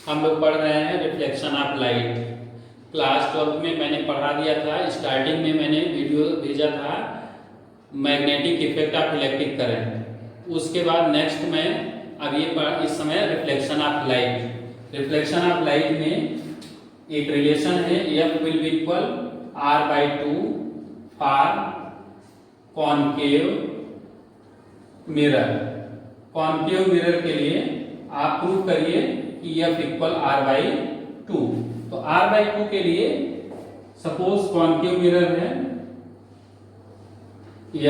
हम लोग पढ़ रहे हैं रिफ्लेक्शन ऑफ लाइट। क्लास 12 में मैंने पढ़ा दिया था, स्टार्टिंग में मैंने वीडियो भेजा था magnetic effect of electric current. उसके बाद नेक्स्ट में अब ये इस समय reflection of light. Reflection of light में एक रिलेशन है, F will be equal R/2 for concave mirror. Concave mirror के लिए आप प्रूव करिए कि F इक्वल R/2। तो R/2 के लिए सपोज कॉनकेव मिरर है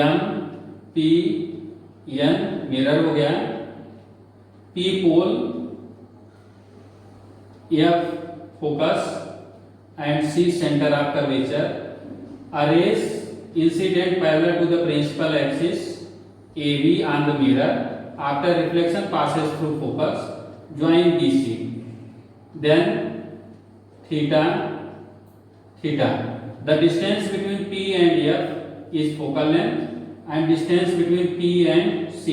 N P N मिरर हो गया, P pole, F focus and C centre of curvature. A ray is incident parallel to the principal axis AB on the mirror after reflection passes through focus, join BC, then theta theta. The distance between P and F is focal length and distance between P and C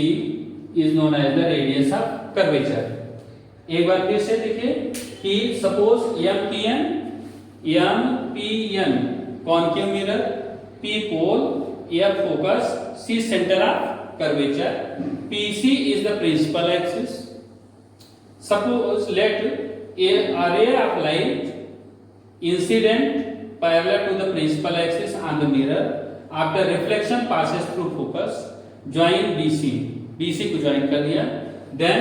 is known as the radius of curvature. एक बार फिर से देखिए कि suppose MPN concave mirror, P pole, F focus, C center of curvature, PC is the principal axis. Suppose let a ray of light incident parallel to the principal axis on the mirror after reflection passes through focus, join BC. BC को join कर दिया. Then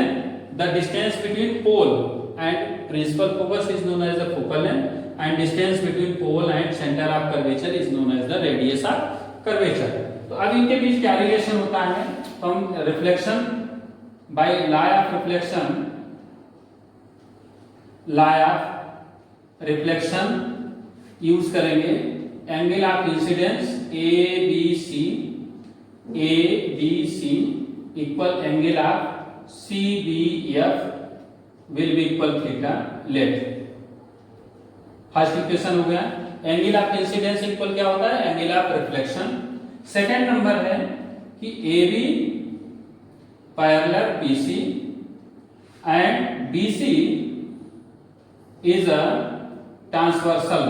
the distance between pole and principal focus is known as the focal length and distance between pole and center of curvature is known as the radius of curvature. तो अब इनके बीच क्या relation होता है? तो हम reflection by law of reflection use करेंगे। Angle of incidence ABC equal angle of CBF will be equal theta. Let first equation हो गया। एंगल ऑफ इंसिडेंस इक्वल क्या होता है? Angle of reflection. Second number है कि AB parallel BC and BC is a transversal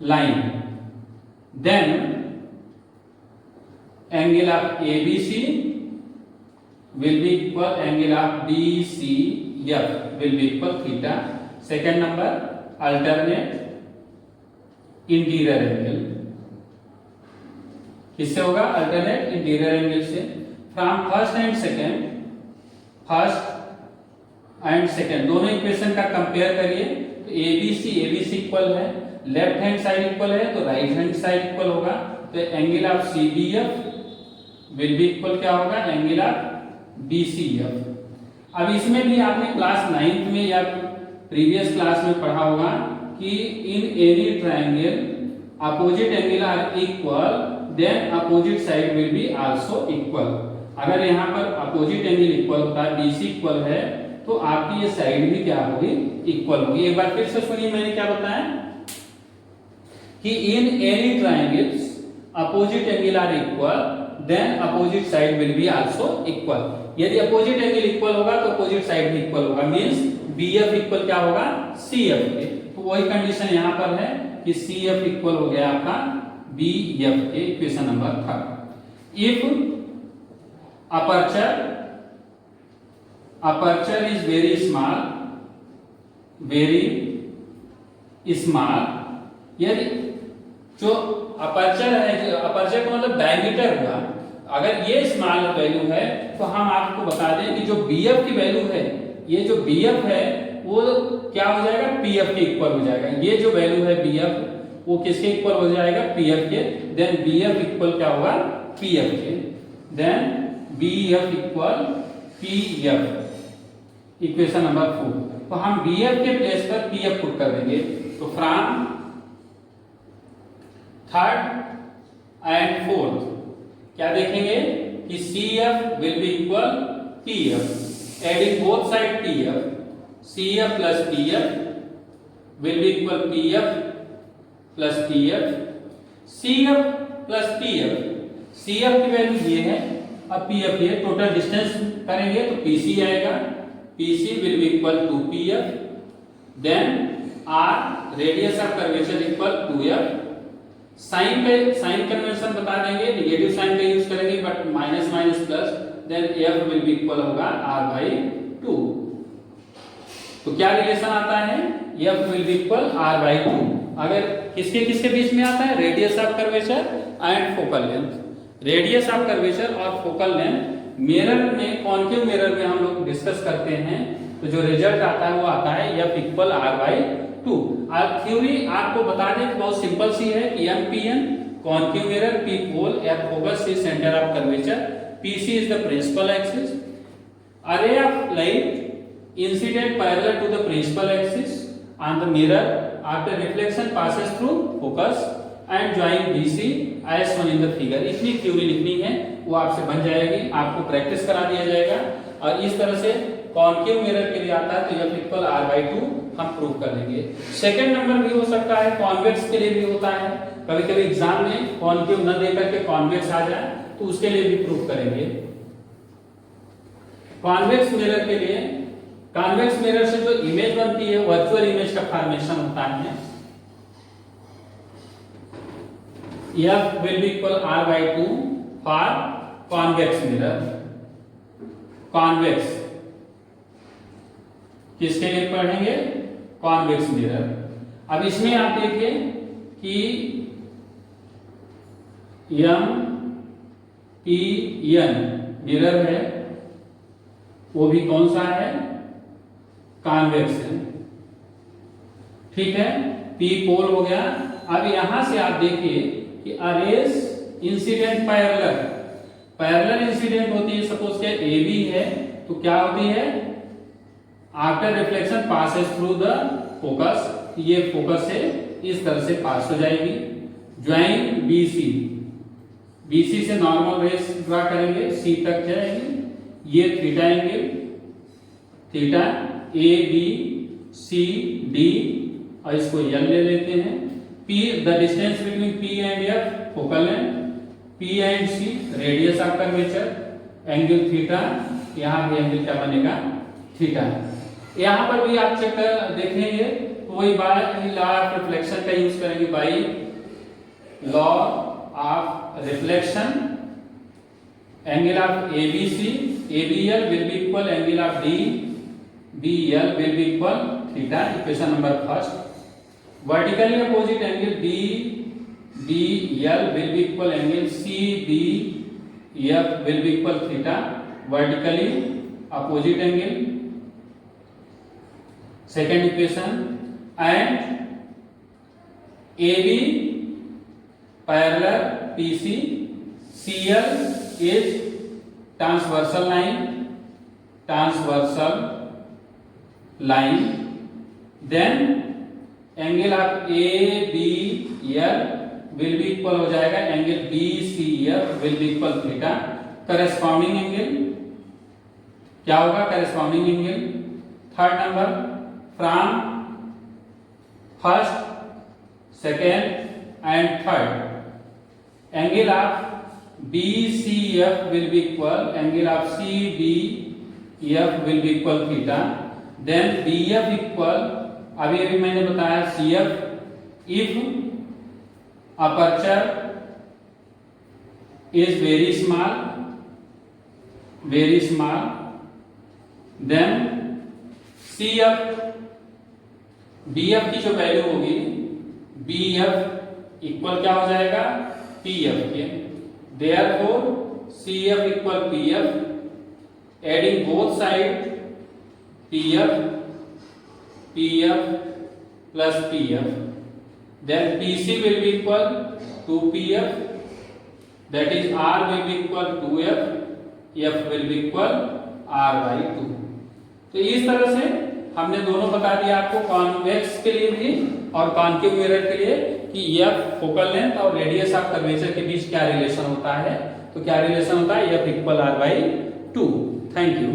line. Then angle of ABC will be equal angle of BCF will be equal theta. Second number alternate interior angle किससे होगा? Alternate interior angle से। From first and second दोनों equation का compare करिए। तो ABC equal है, left hand side equal है तो राइट हैंड साइड इक्वल होगा। तो angle of CBF will be equal क्या होगा? Angle of BCF। अब इसमें भी आपने क्लास 9th में या प्रीवियस क्लास में पढ़ा होगा कि in any triangle opposite angle are equal then opposite side will be also equal. अगर यहाँ पर अपोजिट एंगल इक्वल होता है, BC इक्वल है, तो आपकी ये साइड भी क्या होगी? इक्वल होगी। एक बार फिर से सुनिए मैंने क्या बताया कि in any triangles opposite angle are equal then opposite side will be also equal. यदि अपोजिट एंगल इक्वल होगा तो अपोजिट साइड भी इक्वल होगा, मींस BF इक्वल क्या होगा? CF के। तो वही कंडीशन यहां पर है कि CF इक्वल हो गया आपका BF के। Equation number 3। If aperture is very small, यदि जो अपर्चर है, जो अपर्चर का मतलब डायमीटर हुआ, अगर ये स्मॉल वैल्यू है तो हम आपको बता दें कि जो BF की वैल्यू है, ये जो BF है वो क्या हो जाएगा? PF के इक्वल हो जाएगा। ये जो वैल्यू है BF वो किसके इक्वल हो जाएगा? PF के। देन BF इक्वल क्या होगा? PF के। Then BF equal PF। Equation number 4। तो हम BF के प्लेस पर PF पुट कर देंगे। तो फ्रॉम थर्ड एंड फोर्थ क्या देखेंगे कि CF will be equal PF। Adding both side PF, CF plus PF will be equal PF plus PF। CF plus PF, CF की वैल्यू ये है, अब PF ये टोटल डिस्टेंस करेंगे तो PC आएगा, PC will be equal to PF, then R radius of curvature equal to F। Sign convention बता देंगे, नेगेटिव साइन का यूज करेंगे but minus minus plus, then F will be equal होगा R/2। तो क्या रिलेशन आता है, F will be equal R/2। अगर किसके किसके बीच में आता है, radius of curvature and focal length. Radius of curvature और फोकल लेंथ मिरर में, कॉन्केव मिरर में हम लोग डिस्कस करते हैं, तो जो रिजल्ट आता है वो आता है F इक्वल R/2। थ्योरी आपको बता दें कि बहुत सिंपल सी है, MPN concave mirror, P pole, F focus, C centre of curvature, PC is the principal axis. Array of light incident parallel to the principal axis on the mirror after reflection passes through focus and join BC as shown in the figure। इतनी theory लिखनी है, वो आपसे बन जाएगी, आपको practice करा दिया जाएगा। और इस तरह से कॉन्केव मिरर के लिए आता है तो F इक्वल R/2 हम प्रूव कर लेंगे। सेकंड नंबर भी हो सकता है, कॉन्वेक्स के लिए भी होता है, कभी कभी एग्जाम में कॉन्केव न देकर के कॉन्वेक्स आ जाए तो उसके लिए भी प्रूव करेंगे। कॉन्वेक्स मिरर के लिए, कॉन्वेक्स मिरर से जो इमेज बनती है वर्चुअल इमेज का फॉर्मेशन होता है। F will be equal R/2 for convex mirror। Convex किसके लिए पढ़ेंगे, कॉन्वेक्स मिरर। अब इसमें आप देखिए कि MPN मिरर है, वो भी कौन सा है, कॉन्वेक्स है, ठीक है। P पोल हो गया। अब यहां से आप देखिए कि अरेज इंसिडेंट पैरेलल इंसिडेंट होती है। सपोज क्या AB है तो क्या होती है, after reflection passes through the focus, ये फोकस से इस तरह से पास हो जाएगी। ज्वाइन BC से नॉर्मल रेस ड्रा करेंगे, C तक जाएगी, ये थीटा एंगल, थीटा ABCD और इसको L ले लेते हैं। P the distance between P and F focal length, P and C radius of curvature, angle theta, यहाँ भी एंगल क्या बनेगा, थीटा। यहाँ पर भी आप चेक देखेंगे तो वही बाय लॉ ऑफ रिफ्लेक्शन का यूज करेंगे, by law of reflection angle of ABC ABL will be equal angle of DBL will be equal theta. Equation number first. Vertically opposite angle DBL will be equal angle CBF will be equal theta। vertically opposite angle, second equation, and AB parallel PC, CL is transversal line, then angle of ABL will be equal हो जाएगा angle BCF will be equal theta. Corresponding angle क्या होगा, corresponding angle. Third number, from first, second and third angle of BCF will be equal angle of CBF will be equal theta. Then BF equal, अभी मैंने बताया CF if aperture is very small, then CF, BF की जो value होगी BF equal क्या हो जाएगा, PF के। Therefore CF equal PF, adding both side PF plus PF, then PC will be equal to PF, that is R will be equal to F, F will be equal R/2। तो इस तरह से हमने दोनों बता दिया आपको, कॉन्वेक्स के लिए भी और कॉन्केव मिरर के लिए, कि F फोकल लेंथ और रेडियस ऑफ कर्वेचर के बीच क्या रिलेशन होता है। तो क्या रिलेशन होता है, F equal R/2। Thank you.